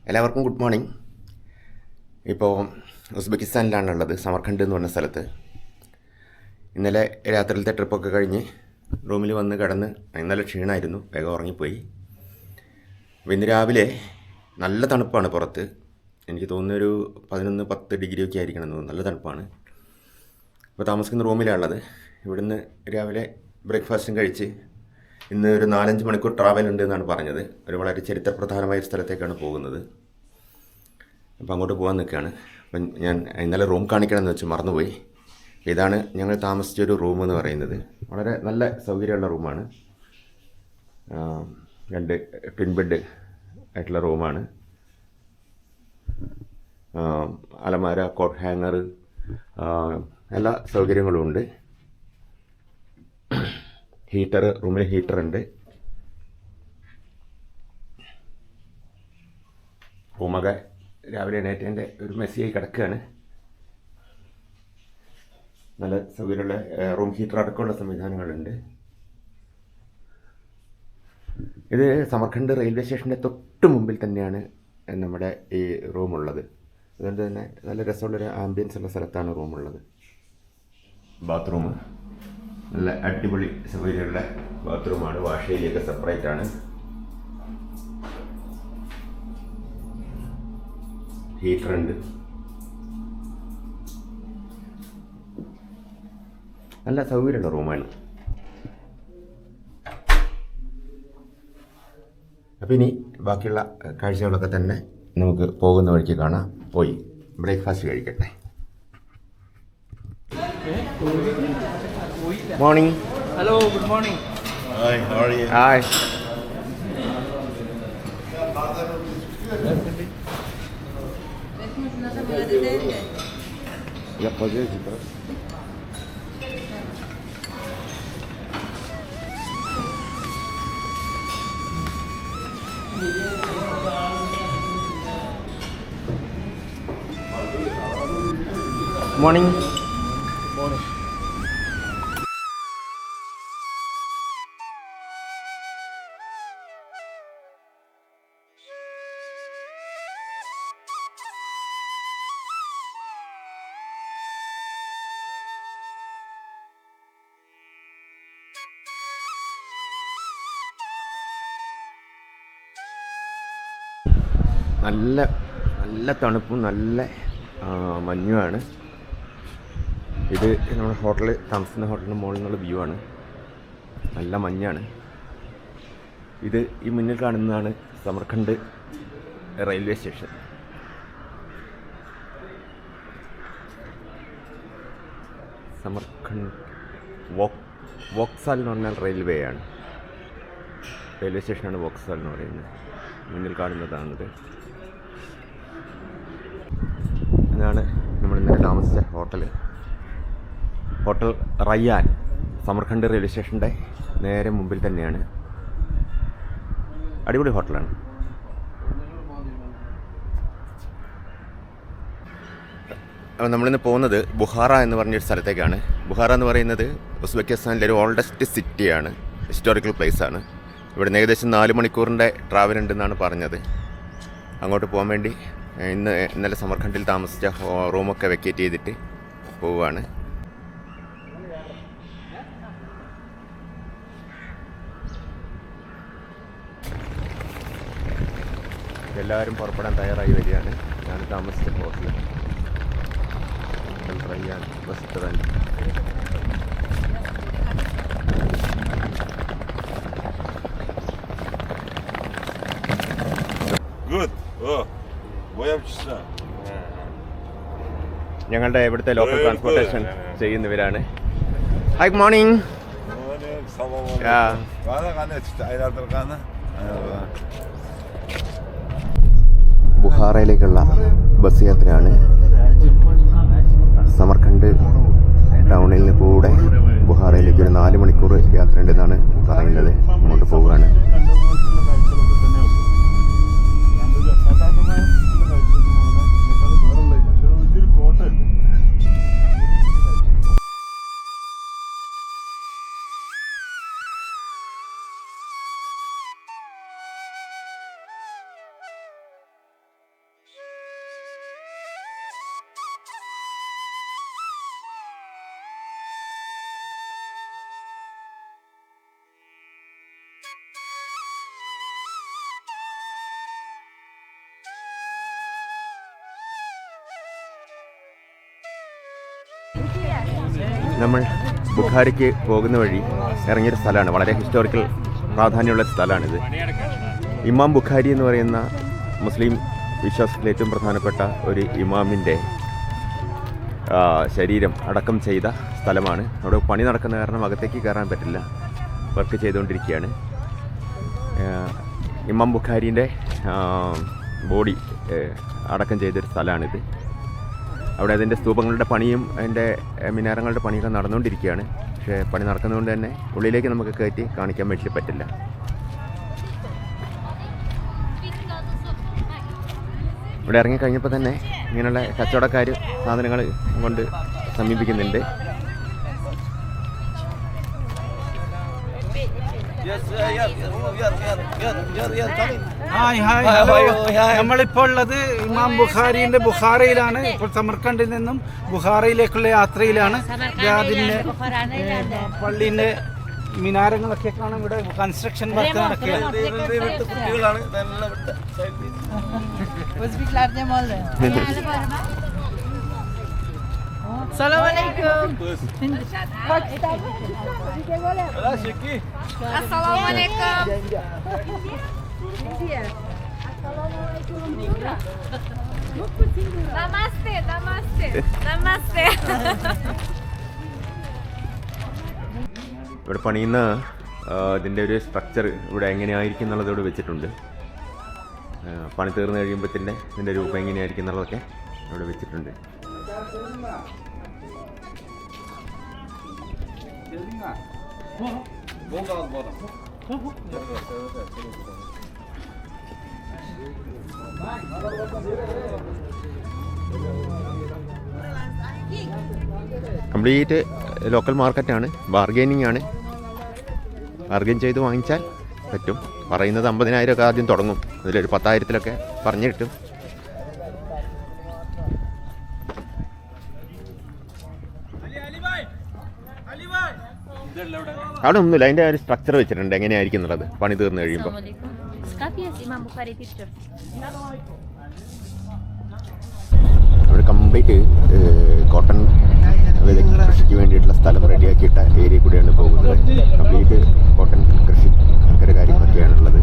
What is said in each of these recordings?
എല്ലാവർക്കും good morning. ഇപ്പോൾ ഉസ്ബെക്കിസ്ഥാനിലാണുള്ളത്, സമർഖണ്ഡ് എന്ന് പറഞ്ഞ സ്ഥലത്ത്. ഇന്നലെ രാത്രിയിലത്തെ ട്രിപ്പൊക്കെ കഴിഞ്ഞ് റൂമിൽ വന്ന് കിടന്ന് ഇന്നലെ ക്ഷീണമായിരുന്നു, വേഗം ഉറങ്ങിപ്പോയി. അപ്പോൾ ഇന്ന് രാവിലെ നല്ല തണുപ്പാണ് പുറത്ത്. എനിക്ക് തോന്നുന്നൊരു 11-10 ഡിഗ്രിയൊക്കെ ആയിരിക്കണം എന്ന് തോന്നുന്നു. നല്ല തണുപ്പാണ്. ഇപ്പോൾ താമസിക്കുന്ന റൂമിലാണുള്ളത്. ഇവിടുന്ന് രാവിലെ ബ്രേക്ക്ഫാസ്റ്റും കഴിച്ച് ഇന്ന് ഒരു 4-5 മണിക്കൂർ ട്രാവൽ ഉണ്ട് എന്നാണ് പറഞ്ഞത്. ഒരു വളരെ ചരിത്രപ്രധാനമായ ഒരു സ്ഥലത്തേക്കാണ് പോകുന്നത്. അപ്പോൾ അങ്ങോട്ട് പോകാൻ നിൽക്കുകയാണ്. അപ്പം ഞാൻ ഇന്നലെ റൂം കാണിക്കണമെന്ന് വെച്ച് മറന്നുപോയി. ഇതാണ് ഞങ്ങൾ താമസിച്ചൊരു റൂം എന്ന് പറയുന്നത്. വളരെ നല്ല സൗകര്യമുള്ള റൂമാണ്. 2 ട്വിൻ ബെഡ് ആയിട്ടുള്ള റൂമാണ്. അലമാര, കോട്ട് ഹാങ്ങർ, എല്ലാ സൗകര്യങ്ങളും ഉണ്ട്. ഹീറ്റർ, റൂമിൽ ഹീറ്ററുണ്ട്. റൂമൊക്കെ രാവിലെ എണീറ്റതിൻ്റെ ഒരു മെസ്സിയായി കിടക്കുകയാണ്. നല്ല സൗകര്യമുള്ള റൂം ഹീറ്റർ അടക്കമുള്ള സംവിധാനങ്ങളുണ്ട്. ഇത് സമർഖണ്ഡ് റെയിൽവേ സ്റ്റേഷൻ്റെ തൊട്ട് മുമ്പിൽ തന്നെയാണ് നമ്മുടെ ഈ റൂമുള്ളത്. അതുകൊണ്ട് തന്നെ നല്ല രസമുള്ളൊരു ആംബിയൻസ് ഉള്ള സ്ഥലത്താണ് റൂമുള്ളത്. ബാത്റൂം നല്ല അടിപൊളി സൗകര്യമുള്ള ബാത്റൂമാണ്. വാഷ് ഏരിയയൊക്കെ സെപ്പറേറ്റ് ആണ്. ഹീറ്ററുണ്ട്. നല്ല സൗകര്യമുള്ള റൂമാണ്. അപ്പോൾ ഇനി ബാക്കിയുള്ള കാഴ്ചകളൊക്കെ തന്നെ നമുക്ക് പോകുന്ന വഴിക്ക് കാണാം. പോയി ബ്രേക്ക്ഫാസ്റ്റ് കഴിക്കട്ടെ. Morning. Hello, good morning. Hi, how are you? Hi. Я подъеду, да? Morning. Good morning. നല്ല തണുപ്പും നല്ല മഞ്ഞുമാണ്. ഇത് നമ്മുടെ ഹോട്ടലിൽ താമസിക്കുന്ന ഹോട്ടലിൻ്റെ മുകളിൽ നിന്നുള്ള വ്യൂ ആണ്. നല്ല മഞ്ഞാണ്. ഇത് ഈ മുന്നിൽ കാണുന്നതാണ് സമർഖണ്ഡ് റെയിൽവേ സ്റ്റേഷൻ. സമർഖണ്ഡ് വോക്സാൽ എന്ന് പറഞ്ഞാൽ റെയിൽവേ ആണ്. റെയിൽവേ സ്റ്റേഷനാണ് വോക്സാൽ എന്ന് പറയുന്നത്. മുന്നിൽ കാണുന്നതാണിത്. ഇതാണ് നമ്മൾ ഇന്നലെ താമസിച്ച ഹോട്ടൽ റയ്യാൻ. സമർഖണ്ഡ് റെയിൽവേ സ്റ്റേഷൻ്റെ നേരെ മുമ്പിൽ തന്നെയാണ്. അടിപൊളി ഹോട്ടലാണ്. അപ്പോൾ നമ്മളിന്ന് പോകുന്നത് ബുഹാറ എന്ന് പറഞ്ഞൊരു സ്ഥലത്തേക്കാണ്. ബുഹാറ എന്ന് പറയുന്നത് ഉസ്ബെക്കിസ്ഥാനിലെ ഒരു ഓൾഡസ്റ്റ് സിറ്റിയാണ്, ഹിസ്റ്റോറിക്കൽ പ്ലേസാണ്. ഇവിടെ ഏകദേശം 4 മണിക്കൂറിൻ്റെ ട്രാവൽ ഉണ്ടെന്നാണ് പറഞ്ഞത്. അങ്ങോട്ട് പോകാൻ വേണ്ടി ഇന്നലെ സമർഖണ്ഡിൽ താമസിച്ച റൂമൊക്കെ വെക്കേറ്റ് ചെയ്തിട്ട് പോവുകയാണ്. എല്ലാവരും പുറപ്പെടാൻ തയ്യാറായി വരികയാണ്. ഞാൻ താമസിച്ച hotel Rayyan restaurant. Good. Oh, boyam часа. ഞങ്ങളുടെ ഇവിടുത്തെ ലോക്കൽ ട്രാൻസ്പോർട്ടേഷൻ ചെയ്യുന്നവരാണ്. Hi, good morning. ബുഹാറയിലേക്കുള്ള ബസ് യാത്രയാണ്. സമർഖണ്ഡ് ടൗണിൽ നിന്ന് കൂടെ ബുഹാറയിലേക്ക് ഒരു 4 മണിക്കൂർ യാത്ര ഉണ്ടെന്നാണ് പറയുന്നത്. അങ്ങോട്ട് പോവുകയാണ്. നമ്മൾ ബുഖാരിക്ക് പോകുന്ന വഴി ഇറങ്ങിയൊരു സ്ഥലമാണ്. വളരെ ഹിസ്റ്റോറിക്കൽ പ്രാധാന്യമുള്ള സ്ഥലമാണിത്. ഇമാം ബുഖാരി എന്ന് പറയുന്ന മുസ്ലിം വിശ്വാസത്തിൽ ഏറ്റവും പ്രധാനപ്പെട്ട ഒരു ഇമാമിൻ്റെ ശരീരം അടക്കം ചെയ്ത സ്ഥലമാണ്. അവിടെ പണി നടക്കുന്ന കാരണം അകത്തേക്ക് കയറാൻ പറ്റില്ല, വർക്ക് ചെയ്തുകൊണ്ടിരിക്കുകയാണ്. ഇമാം ബുഖാരീൻ്റെ ബോഡി അടക്കം ചെയ്തൊരു സ്ഥലമാണിത്. അവിടെ അതിൻ്റെ സ്തൂപങ്ങളുടെ പണിയും അതിൻ്റെ മിനാരങ്ങളുടെ പണിയൊക്കെ നടന്നുകൊണ്ടിരിക്കുകയാണ്. പക്ഷേ പണി നടക്കുന്നതുകൊണ്ട് തന്നെ ഉള്ളിലേക്ക് നമുക്ക് കയറ്റി കാണിക്കാൻ വേണ്ടി പറ്റില്ല. ഇവിടെ ഇറങ്ങിക്കഴിഞ്ഞപ്പോൾ തന്നെ ഇങ്ങനെയുള്ള കച്ചവടക്കാർ സാധനങ്ങൾ കൊണ്ട് സമീപിക്കുന്നുണ്ട്. നമ്മളിപ്പോൾ ഉള്ളത് ഇമാം ബുഖാരിന്റെ ബുഖാറയിലാണ്. ഇപ്പോൾ സമർക്കണ്ടിൽ നിന്നും ബുഖാറയിലേക്കുള്ള യാത്രയിലാണ്. അതിന്റെ പള്ളിന്റെ മിനാരങ്ങളൊക്കെ കാണാം. ഇവിടെ കൺസ്ട്രക്ഷൻ വർക്ക് നടക്കുകയാണ്. Assalamualaikum. Namaste, namaste, namaste. ഇവിടെ പണിയുന്ന ഇതിൻ്റെ ഒരു സ്ട്രക്ചർ ഇവിടെ എങ്ങനെയായിരിക്കും എന്നുള്ളത് ഇവിടെ വെച്ചിട്ടുണ്ട്. പണി തീർന്നു കഴിയുമ്പോഴത്തേൻ്റെ ഇതിൻ്റെ രൂപം എങ്ങനെയായിരിക്കും എന്നുള്ളതൊക്കെ ഇവിടെ വെച്ചിട്ടുണ്ട്. കംപ്ലീറ്റ് ലോക്കൽ മാർക്കറ്റാണ്. ബാർഗൈനിങ് ആണ്. ബാർഗൈൻ ചെയ്ത് വാങ്ങിച്ചാൽ പറ്റും. പറയുന്നത് 50,000 ഒക്കെ ആദ്യം തുടങ്ങും. അതിലൊരു 10,000-ലൊക്കെ പറഞ്ഞു കിട്ടും. അവിടെ ഒന്നുമില്ല. അതിൻ്റെ ഒരു സ്ട്രക്ചർ വെച്ചിട്ടുണ്ട് എങ്ങനെയായിരിക്കും എന്നുള്ളത് പണി തീർന്നു കഴിയുമ്പോൾ. ഇവിടെ കംപ്ലീറ്റ് കോട്ടൺ കൃഷിക്ക് വേണ്ടിയിട്ടുള്ള സ്ഥലം റെഡിയാക്കിയിട്ട ഏരിയ കൂടെയാണ് പോകുന്നത്. കംപ്ലീറ്റ് കോട്ടൺ കൃഷി അങ്ങനെ കാര്യങ്ങളൊക്കെയാണുള്ളത്.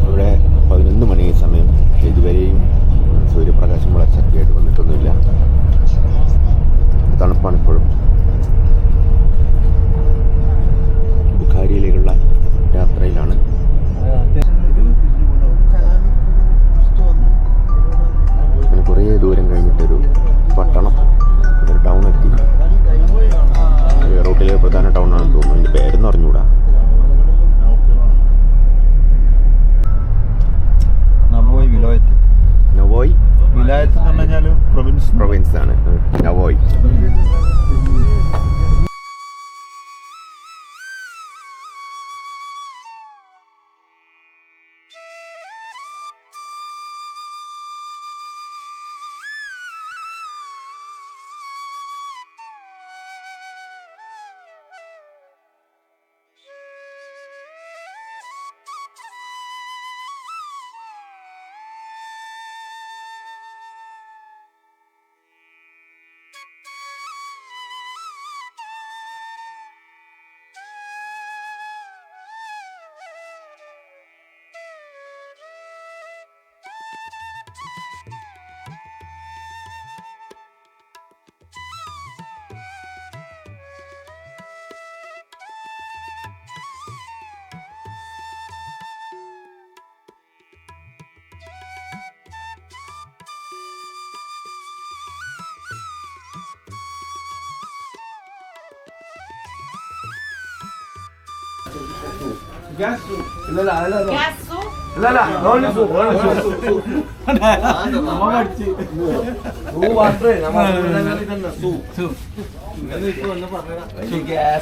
ഇവിടെ 11 മണി സമയം. ഇതുവരെയും സൂര്യപ്രകാശം വളരെ ശക്തിയായിട്ട് വന്നിട്ടൊന്നുമില്ല. തണുപ്പാണ് ഇപ്പോഴും. ബുഖാരിയിലേക്കുള്ള യാത്രയിലാണ്. അങ്ങനെ കുറേ ദൂരം കഴിഞ്ഞിട്ടൊരു പട്ടണം, ഒരു ടൗൺ എത്തി. റൂട്ടിലെ പ്രധാന ടൗൺ ആണെന്ന് തോന്നുന്നു. എൻ്റെ പേരെന്ന് അറിഞ്ഞുകൂടാ. നവോയ് വിലായത്ത് എന്ന് പറഞ്ഞാൽ പ്രൊവിൻസ് ആണ്. നവോയ്.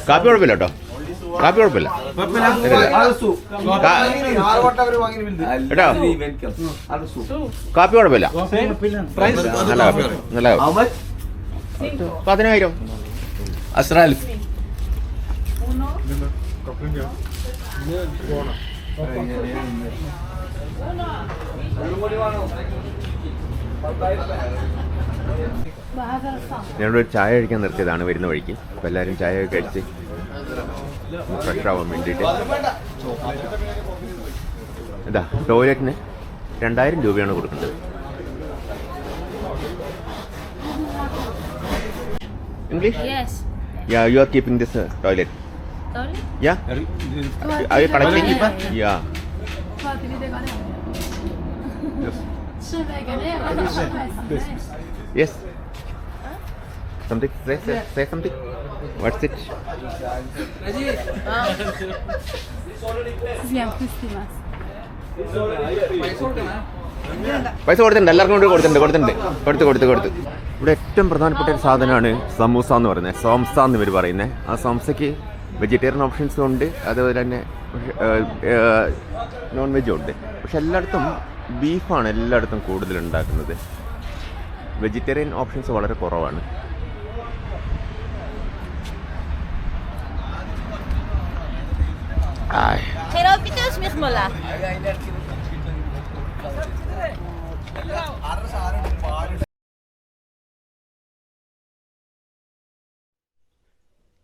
കാപ്പി കുഴപ്പമില്ല കേട്ടോ. കാപ്പി കുഴപ്പമില്ല കേട്ടോ. കാപ്പി കുഴപ്പമില്ല. നല്ല കാപ്പി. നല്ല കാപ്പി. 10,000. ഞങ്ങളൊരു ചായ കഴിക്കാൻ നിർത്തിയതാണ് വരുന്ന വഴിക്ക്. അപ്പോൾ എല്ലാവരും ചായ ഒക്കെ കഴിച്ച് ഫ്രഷ് ആവാൻ വേണ്ടിയിട്ട്. ഇതാ ടോയ്ലറ്റിന് 2000 രൂപയാണ് കൊടുക്കേണ്ടത്. English? Yes. Yeah, you are keeping this toilet. Sorry? Yeah? Are you collecting? Yeah. Yes. Something? Say something. What's it? പൈസ കൊടുത്തിട്ടുണ്ട്, എല്ലാവർക്കും കൂടി കൊടുത്തിട്ടുണ്ട്. ഇവിടെ ഏറ്റവും പ്രധാനപ്പെട്ട ഒരു സാധനമാണ് സമൂസ എന്ന് പറയുന്നത്. സോംസ എന്ന് ഇവർ പറയുന്നത്. ആ സോംസയ്ക്ക് വെജിറ്റേറിയൻ ഓപ്ഷൻസും ഉണ്ട്, അതുപോലെ തന്നെ നോൺ വെജും ഉണ്ട്. പക്ഷെ എല്ലായിടത്തും ബീഫാണ് എല്ലായിടത്തും കൂടുതൽ ഉണ്ടാക്കുന്നത്. വെജിറ്റേറിയൻ ഓപ്ഷൻസ് വളരെ കുറവാണ്. Geen opjes, Michmola.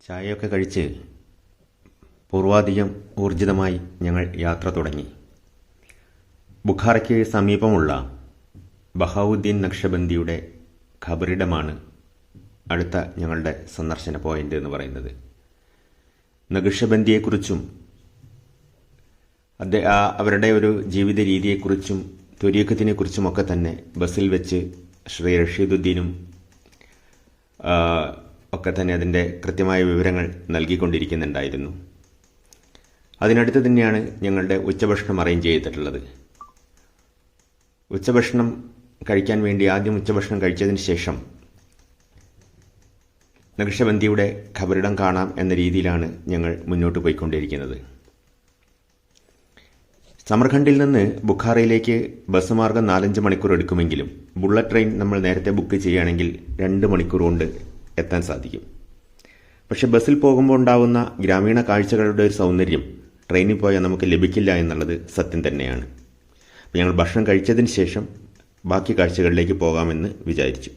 ചായയൊക്കെ കഴിച്ച് പൂർവാധികം ഊർജിതമായി ഞങ്ങൾ യാത്ര തുടങ്ങി. ബുഖാറയ്ക്ക് സമീപമുള്ള ബഹാവുദ്ദീൻ നക്ഷബന്ദിയുടെ ഖബറിടമാണ് അടുത്ത ഞങ്ങളുടെ സന്ദർശന പോയിന്റ് എന്ന് പറയുന്നത്. നഖ്ഷബന്ദിയെക്കുറിച്ചും അവരുടെ ഒരു ജീവിത രീതിയെക്കുറിച്ചും ത്വരീഖത്തിനെക്കുറിച്ചുമൊക്കെ തന്നെ ബസ്സിൽ വെച്ച് ശ്രീ റഷീദുദ്ദീനും ഒക്കെ തന്നെ അതിൻ്റെ കൃത്യമായ വിവരങ്ങൾ നൽകിക്കൊണ്ടിരിക്കുന്നുണ്ടായിരുന്നു. അതിനടുത്ത് തന്നെയാണ് ഞങ്ങളുടെ ഉച്ചഭക്ഷണം അറേഞ്ച് ചെയ്തിട്ടുള്ളത്. ഉച്ചഭക്ഷണം കഴിക്കാൻ വേണ്ടി ആദ്യം ഉച്ചഭക്ഷണം കഴിച്ചതിന് ശേഷം നഖ്ഷബന്ദിയുടെ ഖബറിടം കാണാം എന്ന രീതിയിലാണ് ഞങ്ങൾ മുന്നോട്ട് പോയിക്കൊണ്ടിരിക്കുന്നത്. സമർഖണ്ഡിൽ നിന്ന് ബുഖാറയിലേക്ക് ബസ് മാർഗം 4-5 മണിക്കൂർ എടുക്കുമെങ്കിലും ബുള്ളറ്റ് ട്രെയിൻ നമ്മൾ നേരത്തെ ബുക്ക് ചെയ്യുകയാണെങ്കിൽ 2 മണിക്കൂർ കൊണ്ട് എത്താൻ സാധിക്കും. പക്ഷെ ബസ്സിൽ പോകുമ്പോൾ ഉണ്ടാകുന്ന ഗ്രാമീണ കാഴ്ചകളുടെ ഒരു സൗന്ദര്യം ട്രെയിനിൽ പോയാൽ നമുക്ക് ലഭിക്കില്ല എന്നുള്ളത് സത്യം തന്നെയാണ്. അപ്പോൾ ഞങ്ങൾ ഭക്ഷണം കഴിച്ചതിന് ശേഷം ബാക്കി കാഴ്ചകളിലേക്ക് പോകാമെന്ന് വിചാരിച്ചു.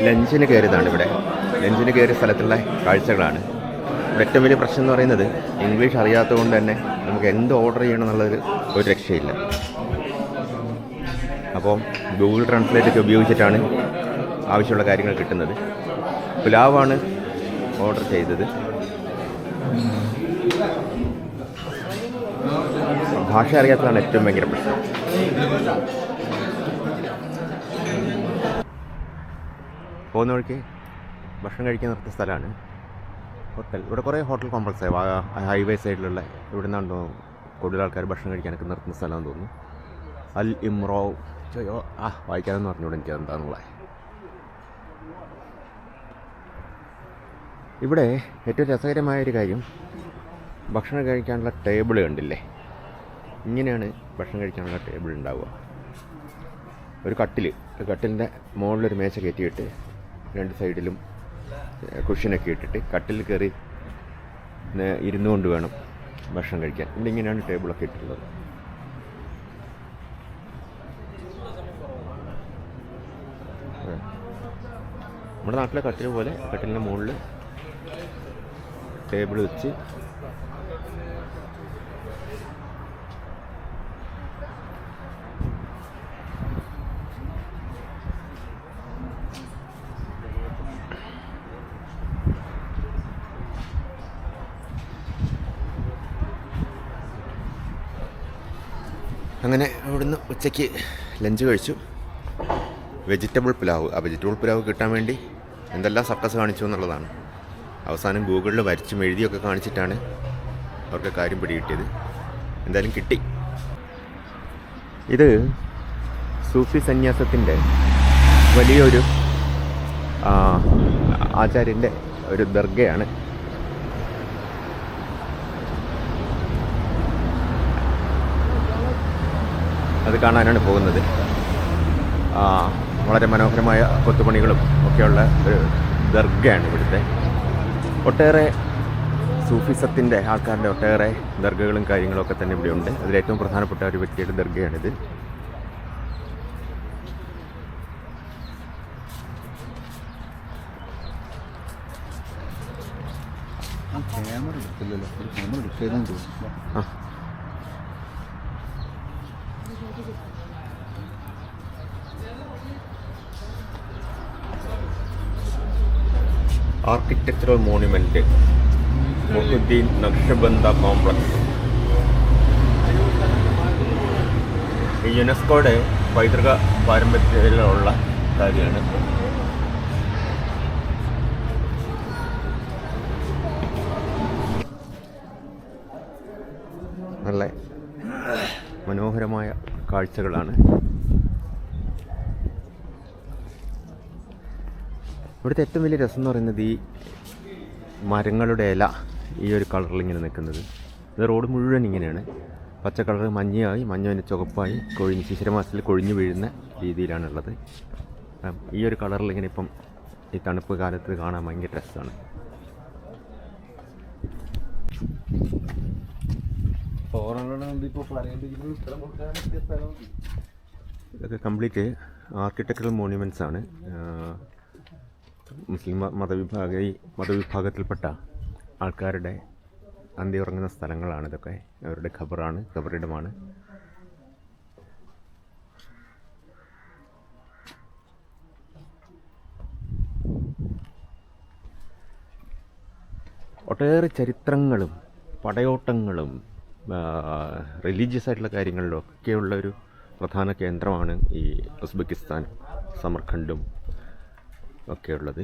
ലഞ്ചിന് കയറിയതാണ് ഇവിടെ. ലഞ്ചിന് കയറിയ സ്ഥലത്തുള്ള കാഴ്ചകളാണ്. ഇവിടെ ഏറ്റവും വലിയ പ്രശ്നം എന്ന് പറയുന്നത് ഇംഗ്ലീഷ് അറിയാത്തത് കൊണ്ട് തന്നെ നമുക്ക് എന്ത് ഓർഡർ ചെയ്യണം എന്നുള്ളൊരു ഒരു രക്ഷയില്ല. അപ്പോൾ ഗൂഗിൾ ട്രാൻസ്ലേറ്റ് ഒക്കെ ഉപയോഗിച്ചിട്ടാണ് ആവശ്യമുള്ള കാര്യങ്ങൾ കിട്ടുന്നത്. പുലാവാണ് ഓർഡർ ചെയ്തത്. ഭാഷ അറിയാത്തതാണ് ഏറ്റവും ഭയങ്കര പ്രശ്നം. പോകുന്ന വഴിക്ക് ഭക്ഷണം കഴിക്കാൻ നിർത്തിയ സ്ഥലമാണ് ഹോട്ടൽ. ഇവിടെ കുറേ ഹോട്ടൽ കോംപ്ലക്സ് ആയി ഹൈവേ സൈഡിലുള്ള ഇവിടെ നിന്നാണ് കൂടുതൽ ആൾക്കാർ ഭക്ഷണം കഴിക്കാനൊക്കെ നിർത്തുന്ന സ്ഥലമാണെന്ന് തോന്നുന്നു. അൽ ഇമ്രോവ് വായിക്കാമെന്ന് പറഞ്ഞുകൂടെ എനിക്ക് എന്താണെന്നുള്ളത്. ഇവിടെ ഏറ്റവും രസകരമായൊരു കാര്യം ഭക്ഷണം കഴിക്കാനുള്ള ടേബിൾ കണ്ടില്ലേ. ഇങ്ങനെയാണ് ഭക്ഷണം കഴിക്കാനുള്ള ടേബിൾ ഉണ്ടാവുക. ഒരു കട്ടിലിൻ്റെ മുകളിലൊരു മേശ കയറ്റിയിട്ട് 2 സൈഡിലും കുഷ്യനൊക്കെ ഇട്ടിട്ട് കട്ടിൽ കയറി ഇരുന്നുകൊണ്ട് വേണം ഭക്ഷണം കഴിക്കാൻ. ഇവിടെ ഇങ്ങനെയാണ് ടേബിളൊക്കെ ഇട്ടിട്ടുള്ളത്. നമ്മുടെ നാട്ടിലെ കട്ടിൽ പോലെ കട്ടിലിൻ്റെ മുകളിൽ ടേബിൾ വെച്ച് അങ്ങനെ അവിടുന്ന് ഉച്ചയ്ക്ക് ലഞ്ച് കഴിച്ചു. വെജിറ്റബിൾ പുലാവ്. ആ വെജിറ്റബിൾ പുലാവ് കിട്ടാൻ വേണ്ടി എന്തെല്ലാം സർക്കസ് കാണിച്ചു എന്നുള്ളതാണ്. അവസാനം ഗൂഗിളിൽ വരച്ചും എഴുതിയൊക്കെ കാണിച്ചിട്ടാണ് അവർക്ക് കാര്യം പിടികിട്ടിയത്. എന്തായാലും കിട്ടി. ഇത് സൂഫി സന്യാസത്തിൻ്റെ വലിയൊരു ആചാര്യൻ്റെ ഒരു ദർഗയാണ്. അത് കാണാനാണ് പോകുന്നത്. വളരെ മനോഹരമായ കൊത്തുപണികളും ഒക്കെയുള്ള ഒരു ദർഗയാണ് ഇവിടുത്തെ. ഒട്ടേറെ സൂഫിസത്തിൻ്റെ ആൾക്കാരുടെ ഒട്ടേറെ ദർഗകളും കാര്യങ്ങളൊക്കെ തന്നെ ഇവിടെയുണ്ട്. അതിലേറ്റവും പ്രധാനപ്പെട്ട ഒരു വ്യക്തിയുടെ ദർഗയാണിത്. ക്യാമറ എടുത്തില്ലല്ലോ, ഒരു ക്യാമറ എടുക്കാനും തോന്നുന്നു. Architectural monument Muhuddin Naqshband complex. ഈ യുനെസ്കോയുടെ പൈതൃക പാരമ്പര്യത്തിലുള്ള കാര്യമാണ്. നല്ല മനോഹരമായ കാഴ്ചകളാണ്. ഇവിടുത്തെ ഏറ്റവും വലിയ രസം എന്ന് പറയുന്നത് ഈ മരങ്ങളുടെ ഇല ഈ ഒരു കളറിൽ ഇങ്ങനെ നിൽക്കുന്നത്. ഇത് റോഡ് മുഴുവൻ ഇങ്ങനെയാണ്. പച്ച കളർ മഞ്ഞയായി, മഞ്ഞ ചുവപ്പായി കൊഴിഞ്ഞ് ശിശിരമാസത്തിൽ കൊഴിഞ്ഞു വീഴുന്ന രീതിയിലാണുള്ളത്. ഈ ഒരു കളറിൽ ഇങ്ങനെ ഇപ്പം ഈ തണുപ്പ് കാലത്ത് കാണാൻ ഭയങ്കര രസമാണ്. ഇതൊക്കെ കംപ്ലീറ്റ് ആർക്കിടെക്ചറൽ മോണ്യുമെൻറ്റ്സ് ആണ്. മുസ്ലിം മതവിഭാഗത്തിൽപ്പെട്ട ആൾക്കാരുടെ അന്തി ഉറങ്ങുന്ന സ്ഥലങ്ങളാണ് ഇതൊക്കെ. അവരുടെ ഖബറാണ്, ഖബറിടമാണ്. ഒട്ടേറെ ചരിത്രങ്ങളും പടയോട്ടങ്ങളും റിലീജിയസ് ആയിട്ടുള്ള കാര്യങ്ങളിലും ഒക്കെയുള്ള ഒരു പ്രധാന കേന്ദ്രമാണ് ഈ ഉസ്ബെക്കിസ്ഥാൻ, സമർഖണ്ഡും ഒക്കെയുള്ളത്.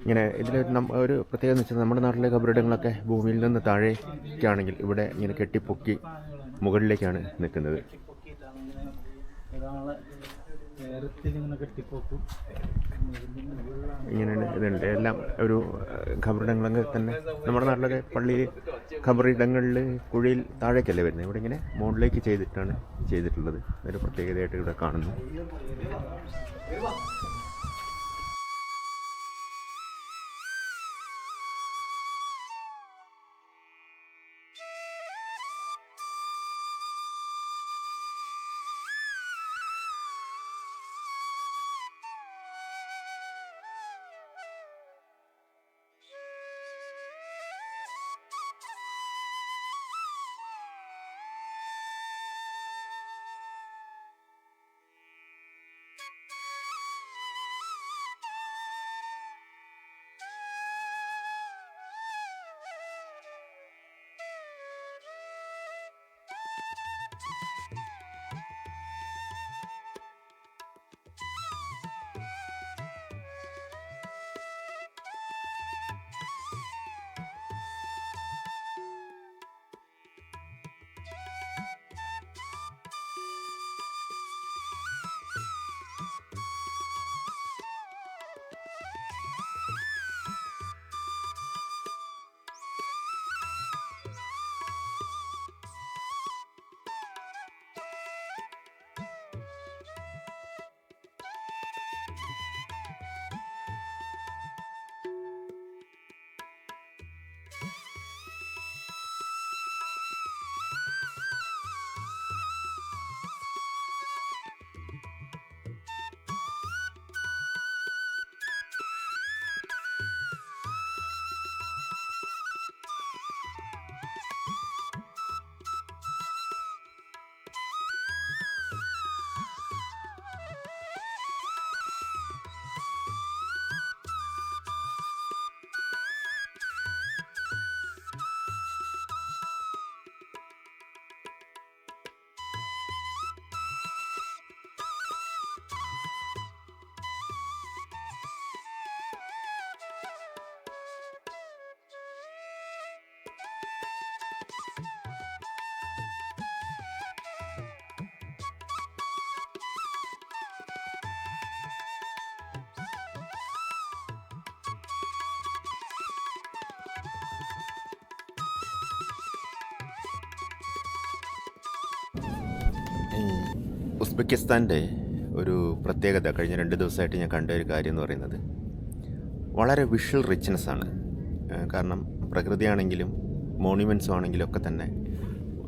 ഇങ്ങനെ ഇതിൽ ഒരു പ്രത്യേകത എന്ന് വെച്ചാൽ നമ്മുടെ നാട്ടിലെ ഖബറിടങ്ങളൊക്കെ ഭൂമിയിൽ നിന്ന് താഴേക്കാണെങ്കിൽ ഇവിടെ ഇങ്ങനെ കെട്ടിപ്പൊക്കി മുകളിലേക്കാണ് നിൽക്കുന്നത്. ഇങ്ങനെയാണ് ഇതുണ്ട് എല്ലാം. ഒരു ഖബറിടങ്ങളൊക്കെ തന്നെ നമ്മുടെ നാട്ടിലൊക്കെ പള്ളിയിൽ ഖബറിടങ്ങളിൽ കുഴിയിൽ താഴേക്കല്ലേ വരുന്നത്. ഇവിടെ ഇങ്ങനെ മുകളിലേക്ക് ചെയ്തിട്ടുള്ളത്. ഒരു പ്രത്യേകതയായിട്ട് ഇവിടെ കാണുന്നു. ഉസ്ബെക്കിസ്ഥാൻ്റെ ഒരു പ്രത്യേകത കഴിഞ്ഞ 2 ദിവസമായിട്ട് ഞാൻ കണ്ട ഒരു കാര്യം എന്ന് പറയുന്നത് വളരെ വിഷ്വൽ റിച്ച്നെസ് ആണ്. കാരണം പ്രകൃതിയാണെങ്കിലും മോണ്യുമെൻറ്റ്സും ആണെങ്കിലും ഒക്കെ തന്നെ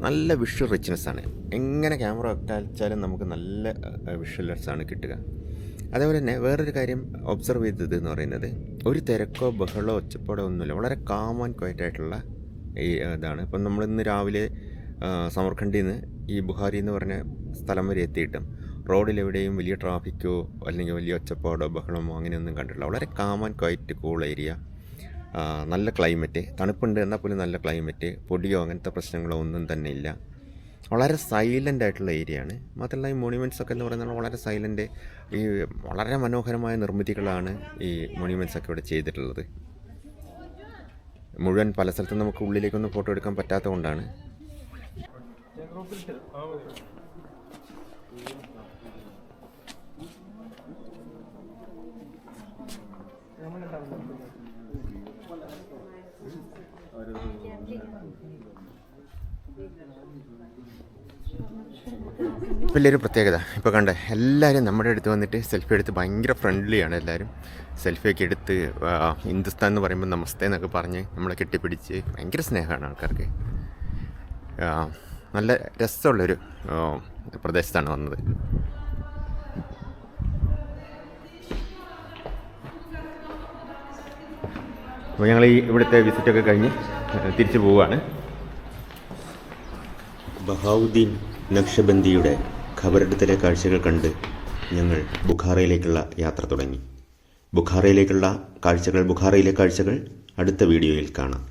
നല്ല വിഷ്വൽ റിച്ച്നെസ്സാണ്. എങ്ങനെ ക്യാമറ വെച്ചാലും നമുക്ക് നല്ല വിഷ്വൽസാണ് കിട്ടുക. അതേപോലെ തന്നെ വേറൊരു കാര്യം ഒബ്സർവ് ചെയ്തത് എന്ന് പറയുന്നത് ഒരു തിരക്കോ ബഹളോ ഒച്ചപ്പാടോ ഒന്നുമില്ല. വളരെ കാം ആൻഡ് ക്വയറ്റ് ആയിട്ടുള്ള ഈ ഇതാണ്. ഇപ്പം നമ്മളിന്ന് രാവിലെ സമർഖണ്ഡിൽ നിന്ന് ഈ ബുഹാരി എന്ന് പറഞ്ഞ സ്ഥലം വരെ എത്തിയിട്ടും റോഡിലെവിടെയും വലിയ ട്രാഫിക്കോ അല്ലെങ്കിൽ വലിയ ഒച്ചപ്പാടോ ബഹളമോ അങ്ങനെയൊന്നും കണ്ടിട്ടില്ല. വളരെ calm and quiet cool area, നല്ല ക്ലൈമറ്റ്, തണുപ്പുണ്ട് എന്നാൽ പോലും നല്ല ക്ലൈമറ്റ്, പൊടിയോ അങ്ങനത്തെ പ്രശ്നങ്ങളോ ഒന്നും തന്നെ ഇല്ല. വളരെ സൈലൻ്റ് ആയിട്ടുള്ള ഏരിയ ആണ്. മാത്രമല്ല ഈ മോണ്യുമെൻറ്റ്സ് ഒക്കെ എന്ന് പറയുന്നത് വളരെ സൈലൻ്റ്, ഈ വളരെ മനോഹരമായ നിർമ്മിതികളാണ് ഈ മോണ്യുമെൻറ്റ്സ് ഒക്കെ ഇവിടെ ചെയ്തിട്ടുള്ളത്. മുഴുവൻ പല സ്ഥലത്തും നമുക്ക് ഉള്ളിലേക്കൊന്നും ഫോട്ടോ എടുക്കാൻ പറ്റാത്തത് കൊണ്ടാണ്. വലിയൊരു പ്രത്യേകത ഇപ്പോൾ കണ്ടേ, എല്ലാവരും നമ്മുടെ അടുത്ത് വന്നിട്ട് സെൽഫി എടുത്ത് ഭയങ്കര ഫ്രണ്ട്ലിയാണ്. എല്ലാവരും സെൽഫിയൊക്കെ എടുത്ത് ഹിന്ദുസ്ഥാൻ എന്ന് പറയുമ്പോൾ നമസ്തേ എന്നൊക്കെ പറഞ്ഞ് നമ്മളെ കെട്ടിപ്പിടിച്ച് ഭയങ്കര സ്നേഹമാണ് ആൾക്കാർക്ക്. നല്ല രസമുള്ളൊരു പ്രദേശത്താണ് വന്നത്. അപ്പോൾ ഞങ്ങൾ ഈ ഇവിടുത്തെ വിസിറ്റൊക്കെ കഴിഞ്ഞ് തിരിച്ചു പോവുകയാണ്. ബഹാവുദ്ദീൻ നക്ഷബന്ദിയുടെ ഖബറടത്തിലെ കാഴ്ചകൾ കണ്ട് ഞങ്ങൾ ബുഖാറയിലേക്കുള്ള യാത്ര തുടങ്ങി. ബുഖാറയിലെ കാഴ്ചകൾ അടുത്ത വീഡിയോയിൽ കാണാം.